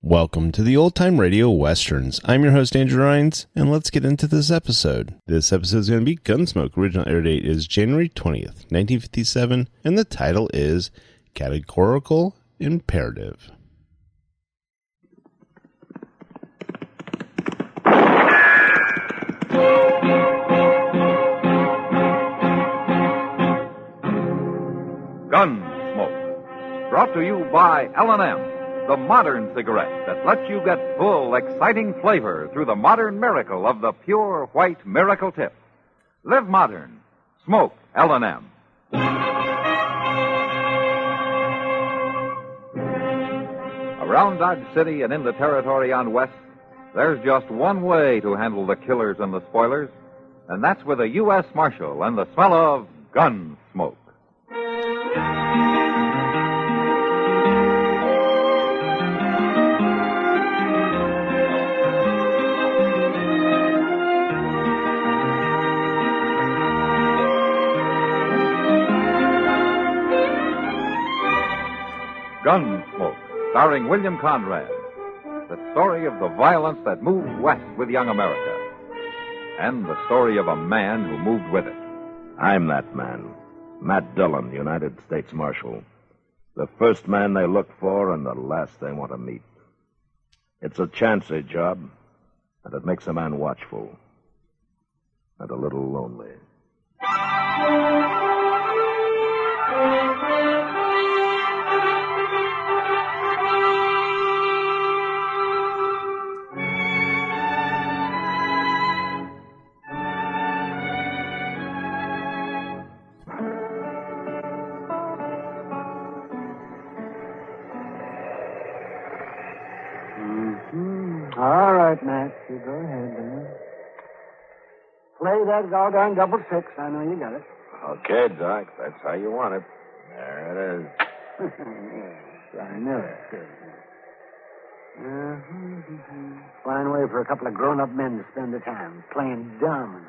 Welcome to the Old Time Radio Westerns. I'm your host, Andrew Rhines, and let's get into this episode. This episode is going to be Gunsmoke. Original air date is January 20th, 1957, and the title is Categorical Imperative. Gunsmoke, brought to you by L&M, the modern cigarette that lets you get full, exciting flavor through the modern miracle of the pure white miracle tip. Live modern. Smoke L&M. Around Dodge City and in the territory on West, there's just one way to handle the killers and the spoilers, and that's with a U.S. Marshal and the smell of gun smoke. Gunsmoke, starring William Conrad. The story of the violence that moved west with young America. And the story of a man who moved with it. I'm that man. Matt Dillon, United States Marshal. The first man they look for and the last they want to meet. It's a chancy job, and it makes a man watchful. And a little lonely. All right, Matt. You go ahead, then. Play that doggone double six. I know you got it. Okay, Doc. That's how you want it. There it is. Yes, I know it. Fine way for a couple of grown-up men to spend their time, playing dominoes.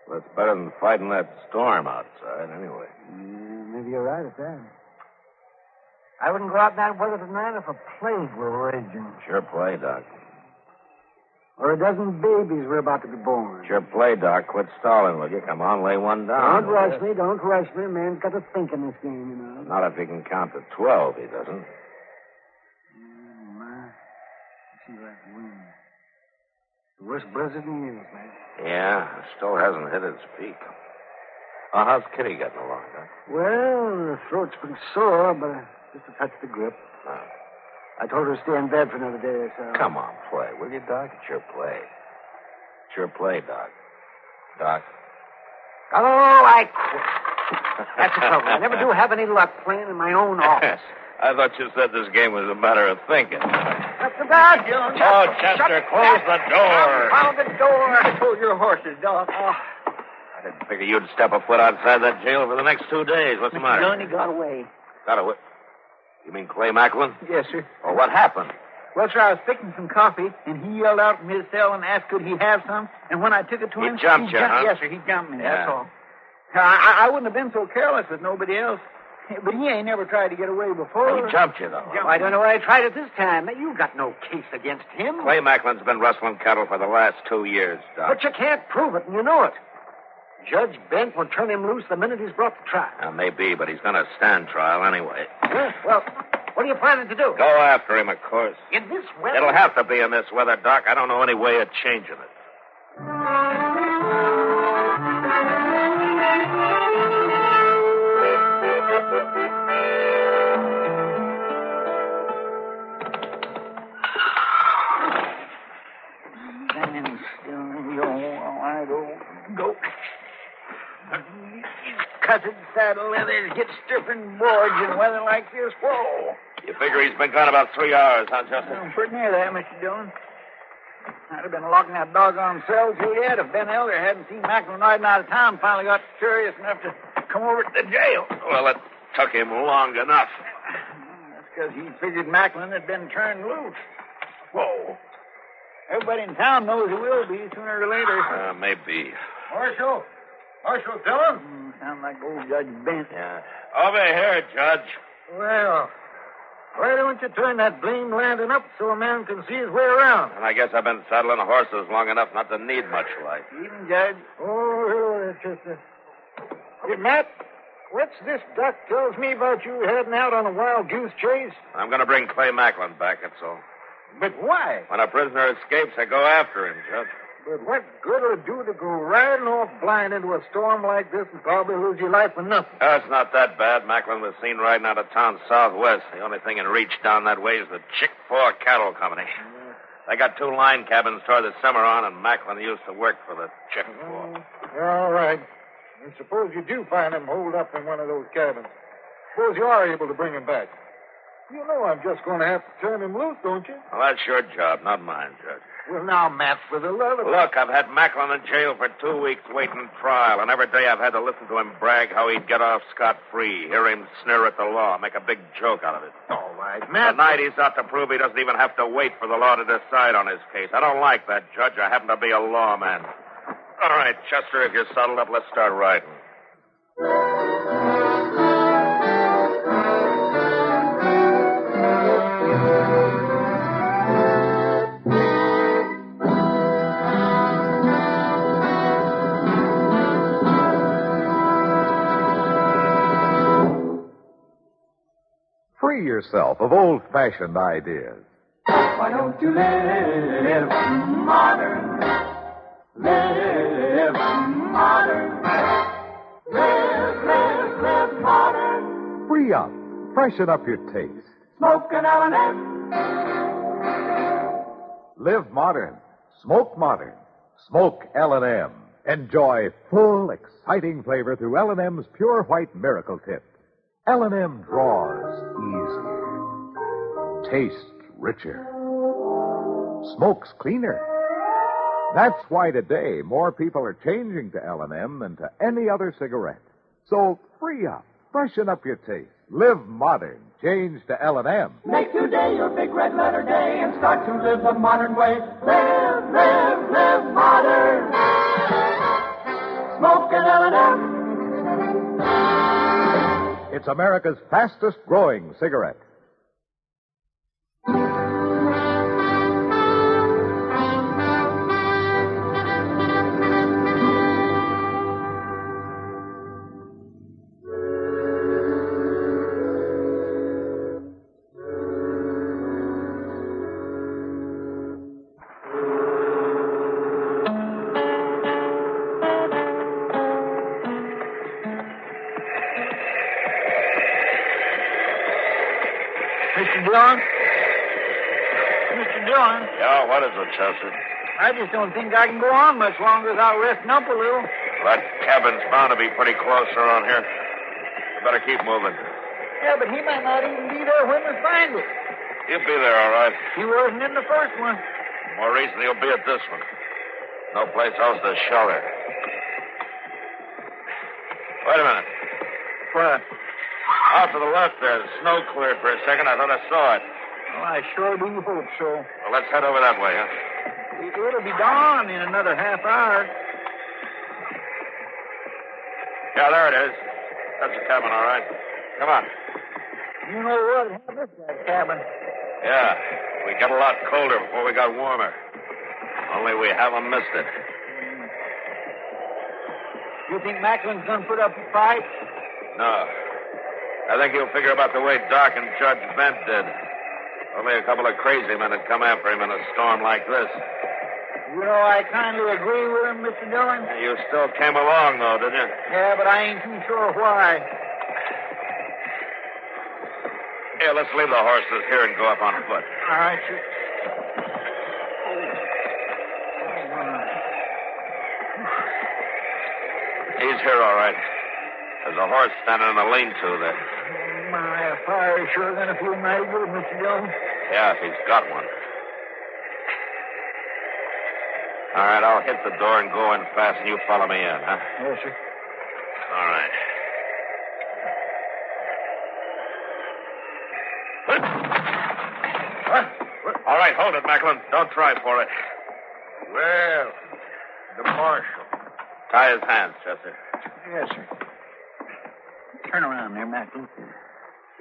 Well, it's better than fighting that storm outside, anyway. Maybe you're right at that. I wouldn't go out in that weather tonight if a plague were raging. Sure play, Doc. Or a dozen babies were about to be born. Sure play, Doc. Quit stalling, will you? Come on, lay one down. Don't rush me. Don't rush me. A man's got to think in this game, you know. Not if he can count to 12, he doesn't. My. See that wind. The worst blizzard in years, man. Yeah, it still hasn't hit its peak. Oh, how's Kitty getting along, Doc? Well, her throat's pretty sore, but just a touch the grip. Oh. I told her to stay in bed for another day or so. Come on, play, will you, Doc? It's your play. Sure play, Doc. Doc. Oh, I quit. That's the trouble. I never do have any luck playing in my own office. I thought you said this game was a matter of thinking. What's the matter, Joe? Oh, Chester, close the door. Found the door. I told your horses, Doc. Oh. I didn't figure you'd step a foot outside that jail for the next 2 days. What's the matter? Johnny got away. Got away? You mean Clay Macklin? Yes, sir. Oh, what happened? Well, sir, I was fixing some coffee, and he yelled out from his cell and asked could he have some. And when I took it to him... He jumped you, huh? Yes, sir, he jumped me, Yeah. that's all. I wouldn't have been so careless with nobody else. But he ain't never tried to get away before. He jumped you, though. Well, I don't know why I tried it this time. You've got no case against him. Clay Macklin's been rustling cattle for the last 2 years, Doc. But you can't prove it, and you know it. Judge Bent will turn him loose the minute he's brought to trial. Maybe, but he's going to stand trial anyway. Well, what are you planning to do? Go after him, of course. In this weather? It'll have to be in this weather, Doc. I don't know any way of changing it. Stand still, yo, I go. Cutted saddle leathers get stiffened boards in weather like this. Whoa. You figure he's been gone about 3 hours, huh, Chester? I'm pretty near that, Mr. Dillon. I'd have been locking that doggone cell till yet if Ben Elder hadn't seen Macklin riding out of town and finally got curious enough to come over to the jail. Well, it took him long enough. That's because he figured Macklin had been turned loose. Whoa. Everybody in town knows he will be sooner or later. Maybe. Marshal Dillon? Sound like old Judge Bent. Yeah. Over here, Judge. Well, Why don't you turn that blame lantern up so a man can see his way around? And I guess I've been saddling horses long enough not to need much light. Even, Judge. Oh, hello there, Chester. Hey, Matt, what's this Doc tells me about you heading out on a wild goose chase? I'm going to bring Clay Macklin back, that's all. But why? When a prisoner escapes, I go after him, Judge. But what good will it do to go riding off blind into a storm like this and probably lose your life for nothing? It's not that bad. Macklin was seen riding out of town southwest. The only thing in reach down that way is the Chick-4 Cattle Company. They got 2 line cabins toward the Cimarron, and Macklin used to work for the Chick-4. All right. And suppose you do find him holed up in one of those cabins. Suppose you are able to bring him back. You know I'm just going to have to turn him loose, don't you? Well, that's your job, not mine, Judge. Well, now, Matt, for the love of... Look, I've had Macklin in jail for 2 weeks waiting trial, and every day I've had to listen to him brag how he'd get off scot-free, hear him sneer at the law, make a big joke out of it. All right, Matt. Tonight he's out to prove he doesn't even have to wait for the law to decide on his case. I don't like that, Judge. I happen to be a lawman. All right, Chester, if you're saddled up, let's start riding. Free yourself of old-fashioned ideas. Why don't you live modern? Live modern. Live modern. Free up. Freshen up your taste. Smoke an L&M. Live modern. Smoke modern. Smoke L&M. Enjoy full, exciting flavor through L&M's Pure White Miracle Tip. L&M draws easier. Tastes richer. Smokes cleaner. That's why today more people are changing to L&M than to any other cigarette. So free up. Freshen up your taste. Live modern. Change to L&M. Make today your big red letter day and start to live the modern way. Live modern. Smoke an L&M. It's America's fastest growing cigarette. Mr. Dillon? Mr. Dillon? Yeah, what is it, Chester? I just don't think I can go on much longer without resting up a little. That cabin's bound to be pretty close around here. You better keep moving. Yeah, but he might not even be there when we find it. He'll be there, all right. He wasn't in the first one. More reason he'll be at this one. No place else to shelter. Wait a minute. What? Off to the left there, the snow cleared for a second. I thought I saw it. Well, I sure do hope so. Well, let's head over that way, huh? It'll be dawn in another half hour. Yeah, there it is. That's the cabin, all right. Come on. You know what? Have this guy's cabin. Yeah, we got a lot colder before we got warmer. Only we haven't missed it. You think Macklin's gonna put up a fight? No. I think he'll figure about the way Doc and Judge Bent did. Only a couple of crazy men had come after him in a storm like this. You know, I kindly agree with him, Mr. Dillon. You still came along, though, didn't you? Yeah, but I ain't too sure why. Here, let's leave the horses here and go up on foot. All right, sir. He's here, all right. There's a horse standing in a lean-to there. My fire's sure gonna feel mighty good, Mr. Dillon. Yeah, if he's got one. All right, I'll hit the door and go in fast, and you follow me in, huh? Yes, sir. All right. What? All right, hold it, Macklin. Don't try for it. Well, the marshal. Tie his hands, Chester. Yes, sir. Turn around there, Macklin.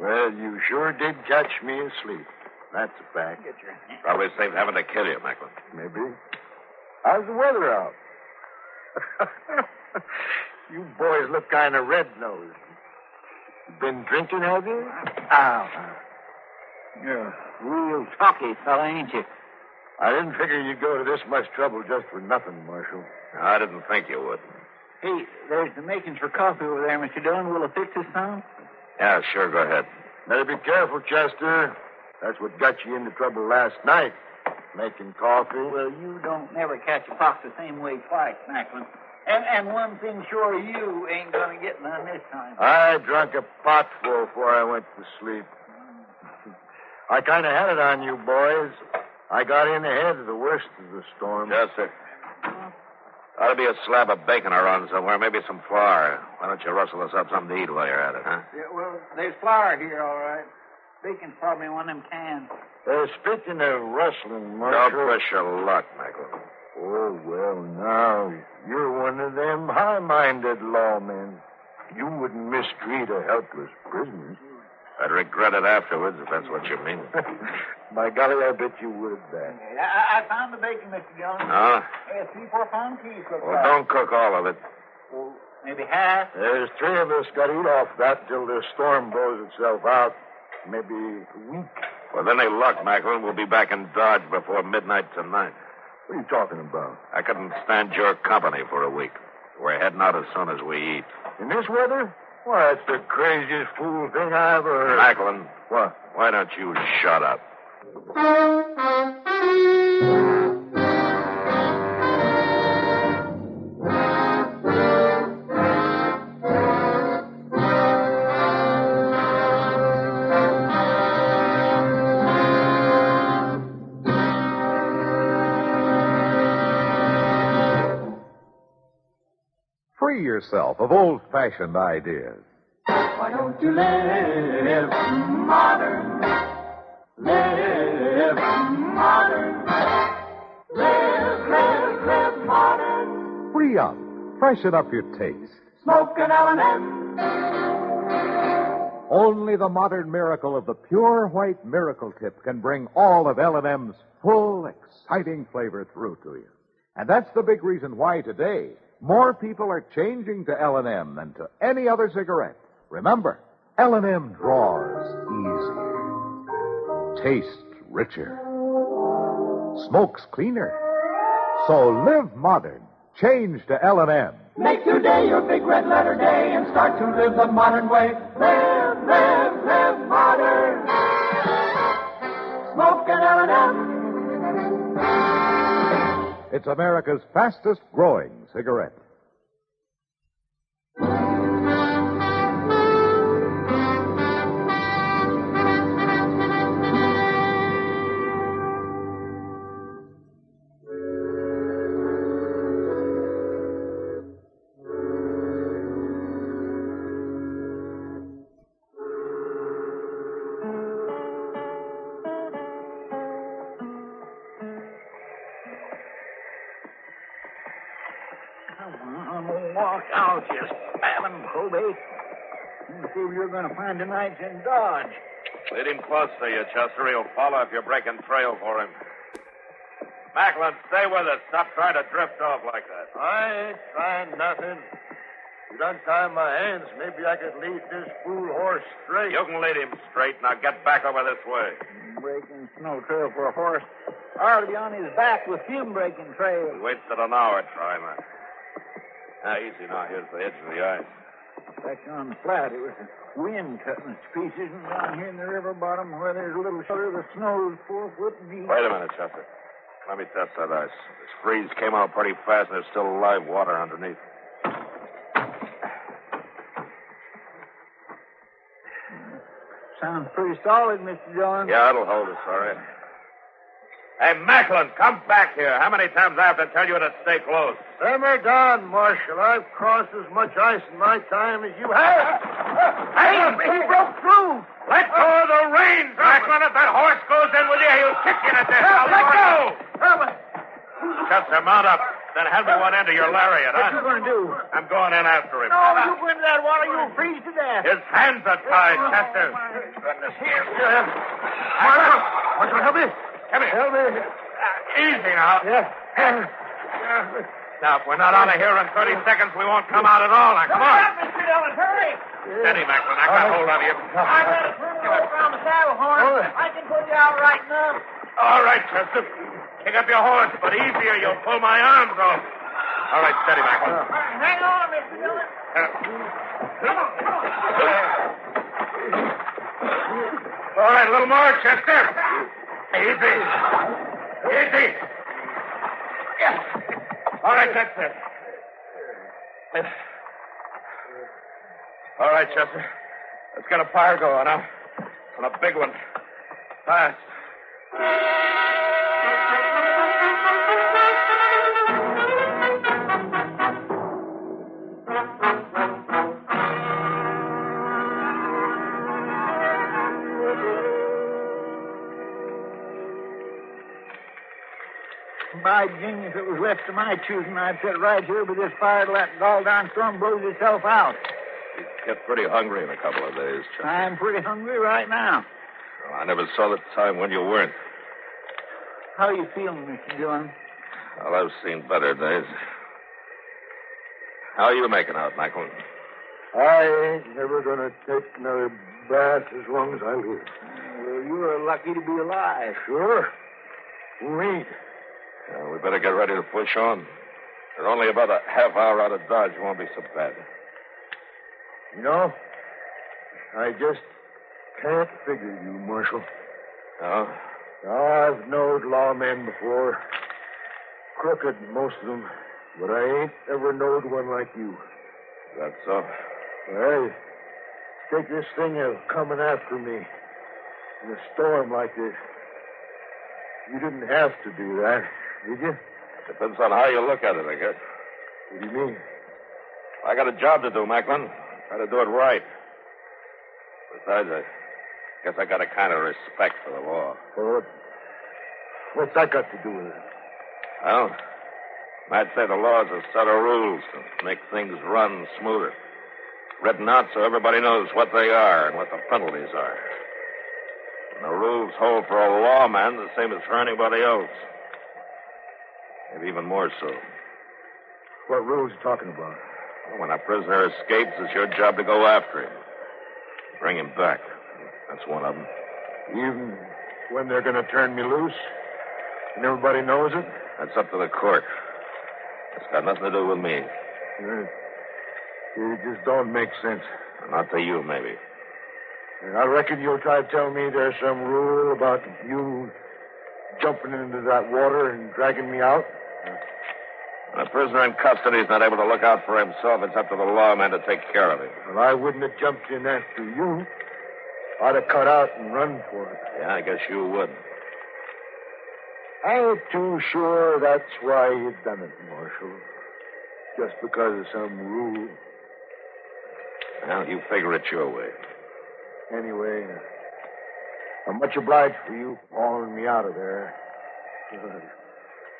Well, you sure did catch me asleep. That's a fact. Get your... Probably safe having to kill you, Macklin. Maybe. How's the weather out? You boys look kind of red-nosed. Been drinking, have you? Ow. You're a real talky fella, ain't you? I didn't figure you'd go to this much trouble just for nothing, Marshal. I didn't think you would. Hey, there's the makings for coffee over there, Mr. Dillon. Will it fix this some? Yeah, sure, go ahead. Better be careful, Chester. That's what got you into trouble last night. Making coffee. Well, you don't never catch a fox the same way twice, Macklin. And one thing sure, you ain't gonna get none this time. I drank a potful before I went to sleep. I kind of had it on you, boys. I got in ahead of the worst of the storm. Yes, sir. Ought to be a slab of bacon around somewhere, maybe some flour. Why don't you rustle us up something to eat while you're at it, huh? Yeah, well, there's flour here, all right. Bacon's probably in one of them cans. Speaking of rustling, Marshal... Don't push your luck, Macklin. Oh, well, now, you're one of them high-minded lawmen. You wouldn't mistreat a helpless prisoner. I'd regret it afterwards, if that's what you mean. By golly, I bet you would, then. I found the bacon, Mr. Dillon. Huh? 3-4 pound piece. Well, don't cook all of it. Well, maybe half. There's 3 of us got to eat off that till the storm blows itself out. Maybe a week. With any luck, Macklin, we'll be back in Dodge before midnight tonight. What are you talking about? I couldn't stand your company for a week. We're heading out as soon as we eat. In this weather? Why, that's the craziest fool thing I ever heard. Macklin. What? Why don't you shut up? Free yourself of old-fashioned ideas. Why don't you live modern? Live modern. Live modern. Free up. Freshen up your taste. Smoke an L&M. Only the modern miracle of the pure white miracle tip can bring all of L&M's full, exciting flavor through to you. And that's the big reason why today more people are changing to L&M than to any other cigarette. Remember, L&M draws easier, tastes richer, smokes cleaner. So live modern. Change to L&M. Make today your big red letter day and start to live the modern way. Live, live, live modern. Smoke an L&M. It's America's fastest growing cigarette. Walk out, you spabbing probate. You see you're going to find tonight's in Dodge. Lead him close to you, Chester. He'll follow if you're breaking trail for him. Macklin, stay with us. Stop trying to drift off like that. I ain't trying nothing. You'd untie my hands, maybe I could lead this fool horse straight. You can lead him straight. Now get back over this way. Breaking snow trail for a horse. I ought to be on his back with him breaking trail. We wasted an hour trying that. Now, easy now. Here's the edge of the ice. Back on the flat, it was the wind cutting us to pieces, and down here in the river bottom where there's a little shelter, the snow's 4 foot deep. Wait a minute, Chester. Let me test that ice. This freeze came out pretty fast, and there's still live water underneath. Sounds pretty solid, Mr. Dillon. Yeah, it'll hold us, all right. Hey, Macklin, come back here. How many times I have to tell you to stay close? Simmer down, Marshal. I've crossed as much ice in my time as you have. Hey, he broke through. Let go of the reins, Macklin. If that horse goes in with you, he'll kick you to death. Now let go. Chester, mount up. Then hand me one end of your lariat, What huh? you going to do? I'm going in after him. No, you go into that water, you'll freeze to death. His hands are tied, Chester. Goodness, here. Marshal, help me. Come here. Help me. Easy now. Yeah. Now, if we're not out of here in 30 seconds, we won't come out at all. Now, come on. Mr. Dillon, hurry. Steady, Macklin. I got hold of you. I got a turn you around the saddle horn. I can put you out right enough. All right, Chester. Pick up your horse, but easier. You'll pull my arms off. All right, steady, Macklin. Hang on, Mr. Dillon. All right, a little more, Chester. Easy. Easy. Yeah. All right, that's it. All right, Chester. Let's get a fire going, huh? And a big one. Fast. By genius, if it was left to my choosing, I'd sit right here with this fire till that gall-darn storm blows itself out. You get pretty hungry in a couple of days, Chester. I'm pretty hungry right now. Well, I never saw the time when you weren't. How you feeling, Mr. Dillon? Well, I've seen better days. How are you making out, Macklin? I ain't never gonna take another bath as long as I live. Well, you're lucky to be alive. Sure. Who ain't? Yeah, we better get ready to push on. We're only about a half hour out of Dodge. It won't be so bad. You know, I just can't figure you, Marshal. No? I've knowed lawmen before. Crooked, most of them. But I ain't ever knowed one like you. That's so. Hey, take this thing of coming after me in a storm like this. You didn't have to do that, did you? Depends on how you look at it, I guess. What do you mean? I got a job to do, Macklin. Got to do it right. Besides, I guess I got a kind of respect for the law. Well, what's that got to do with it? Well, I'd say the law is a set of rules to make things run smoother. Written out so everybody knows what they are and what the penalties are. And the rules hold for a lawman the same as for anybody else. Maybe even more so. What rules are you talking about? Well, when a prisoner escapes, it's your job to go after him. Bring him back. That's one of them. Even when they're going to turn me loose? And everybody knows it? That's up to the court. It's got nothing to do with me. It just don't make sense. Not to you, maybe. I reckon you'll try to tell me there's some rule about you jumping into that water and dragging me out? When a prisoner in custody is not able to look out for himself, it's up to the lawman to take care of him. Well, I wouldn't have jumped in after you. I'd have cut out and run for it. Yeah, I guess you would. I ain't too sure that's why you done it, Marshal. Just because of some rule. Well, you figure it your way. Anyway, I'm much obliged for you hauling me out of there.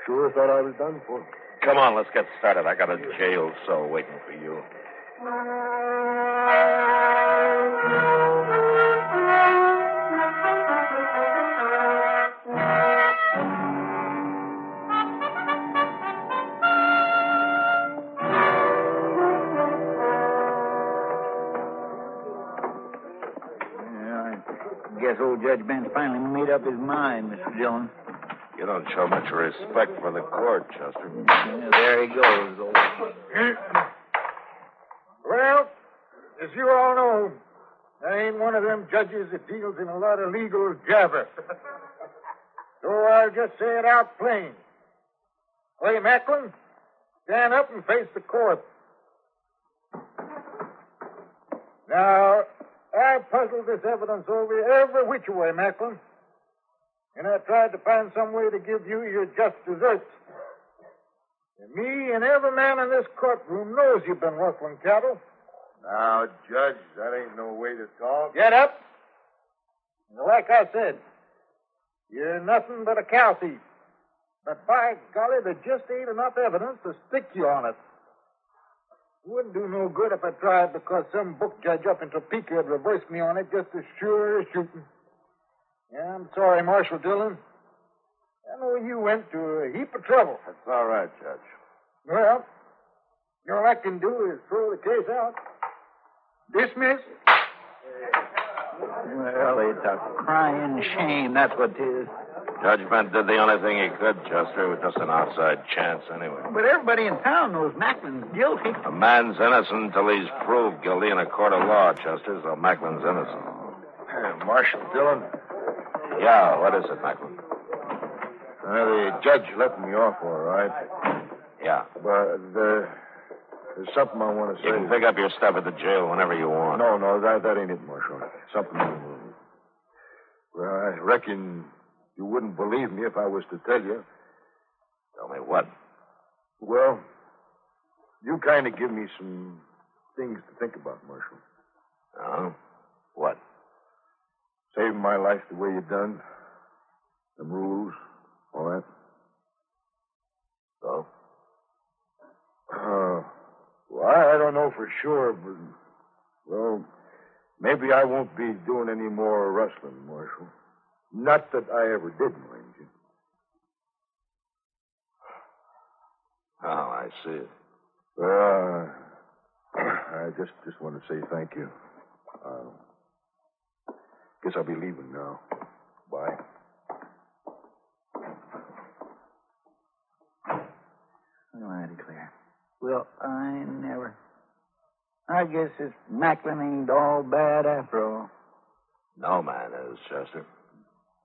Sure thought I was done for. Come on, let's get started. I got a jail cell waiting for you. I guess old Judge Ben's finally made up his mind, Mr. Dillon. You don't show much respect for the court, Chester. Yeah, there he goes, old. Well, as you all know, I ain't one of them judges that deals in a lot of legal jabber. So I'll just say it out plain. Clay Macklin, stand up and face the court. Now, I puzzled this evidence over every which way, Macklin. And I tried to find some way to give you your just deserts. And me and every man in this courtroom knows you've been rustling cattle. Now, Judge, that ain't no way to talk. Get up. And like I said, you're nothing but a cow thief. But by golly, there just ain't enough evidence to stick you on it. It wouldn't do no good if I tried because some book judge up in Topeka had reversed me on it just as sure as shooting. Yeah, I'm sorry, Marshal Dillon. I know you went to a heap of trouble. That's all right, Judge. Well, all I can do is throw the case out. Dismiss. Well, it's a crying shame, that's what it is. Judgment did the only thing he could, Chester. It was just an outside chance anyway. But everybody in town knows Macklin's guilty. A man's innocent until he's proved guilty in a court of law, Chester, so Macklin's innocent. Marshal Dillon? Yeah, what is it, Macklin? The judge let me off all right. Yeah. But there's something I want to say. You can pick up your stuff at the jail whenever you want. No, that ain't it, Marshal. Something. Well, I reckon you wouldn't believe me if I was to tell you. Tell me what? Well, you kind of give me some things to think about, Marshal. Oh? What? Saving my life the way you done. Them rules, all that. So? Well, I don't know for sure, but, well, maybe I won't be doing any more rustling, Marshal. Not that I ever did, mind you. Oh, I see it. I just want to say thank you. Guess I'll be leaving now. Bye. Oh, I declare. Well, I never. I guess this Macklin ain't all bad after all. No man is, Chester.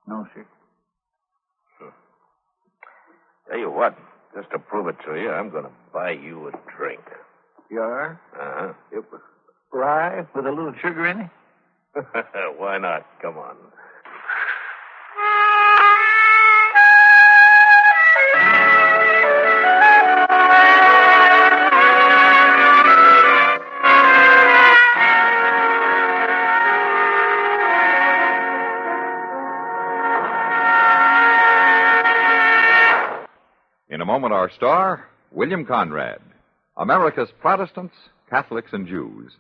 No, sir. Tell you what, just to prove it to you, I'm going to buy you a drink. You are? Uh-huh. Yep. Rye with a little sugar in it? Why not? Come on. In a moment, our star, William Conrad. America's Protestants, Catholics, and Jews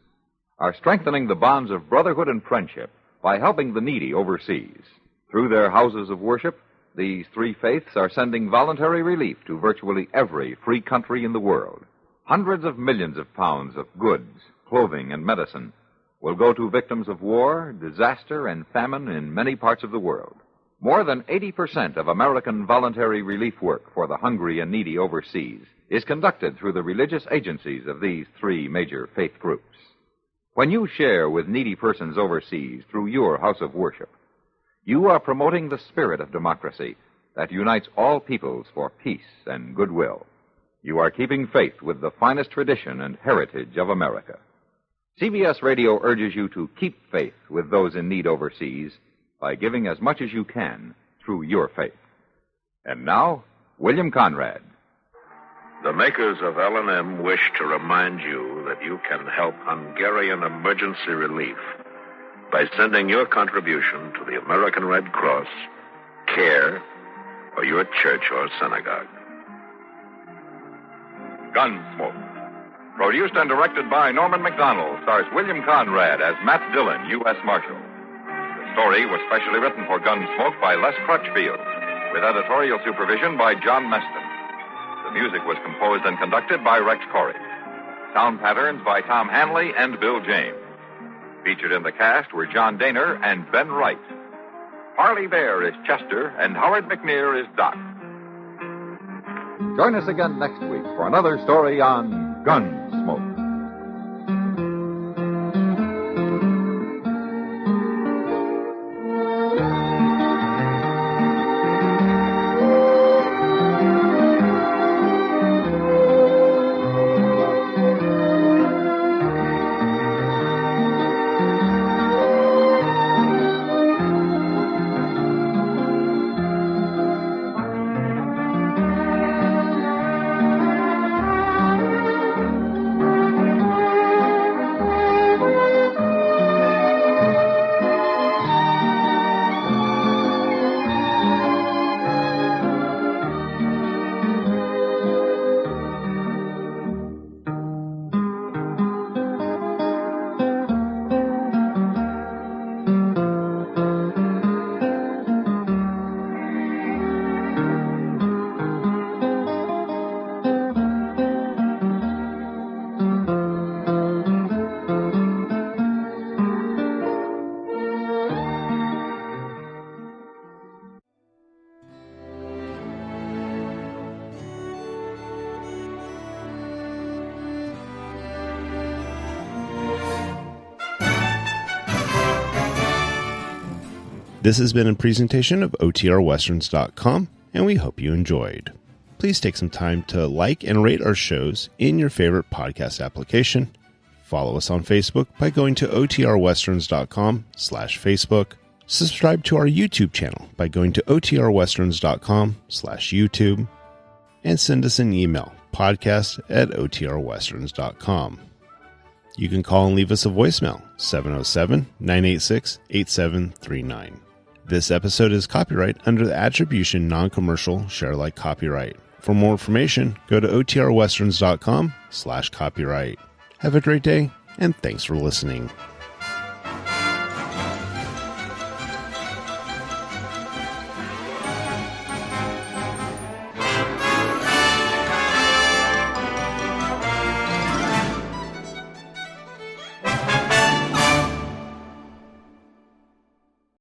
are strengthening the bonds of brotherhood and friendship by helping the needy overseas. Through their houses of worship, these three faiths are sending voluntary relief to virtually every free country in the world. Hundreds of millions of pounds of goods, clothing, and medicine will go to victims of war, disaster, and famine in many parts of the world. More than 80% of American voluntary relief work for the hungry and needy overseas is conducted through the religious agencies of these three major faith groups. When you share with needy persons overseas through your house of worship, you are promoting the spirit of democracy that unites all peoples for peace and goodwill. You are keeping faith with the finest tradition and heritage of America. CBS Radio urges you to keep faith with those in need overseas by giving as much as you can through your faith. And now, William Conrad. The makers of L&M wish to remind you that you can help Hungarian emergency relief by sending your contribution to the American Red Cross, CARE, or your church or synagogue. Gunsmoke. Produced and directed by Norman McDonald, stars William Conrad as Matt Dillon, U.S. Marshal. The story was specially written for Gunsmoke by Les Crutchfield, with editorial supervision by John Meston. The music was composed and conducted by Rex Corey. Sound patterns by Tom Hanley and Bill James. Featured in the cast were John Daner and Ben Wright. Harley Bear is Chester, and Howard McNear is Doc. Join us again next week for another story on Gunsmoke. This has been a presentation of OTRWesterns.com, and we hope you enjoyed. Please take some time to like and rate our shows in your favorite podcast application. Follow us on Facebook by going to OTRWesterns.com/Facebook. Subscribe to our YouTube channel by going to OTRWesterns.com/YouTube. And send us an email, podcast@OTRWesterns.com. You can call and leave us a voicemail, 707-986-8739. This episode is copyright under the Attribution Non-Commercial Share-alike copyright. For more information, go to OTRWesterns.com/copyright. Have a great day, and thanks for listening.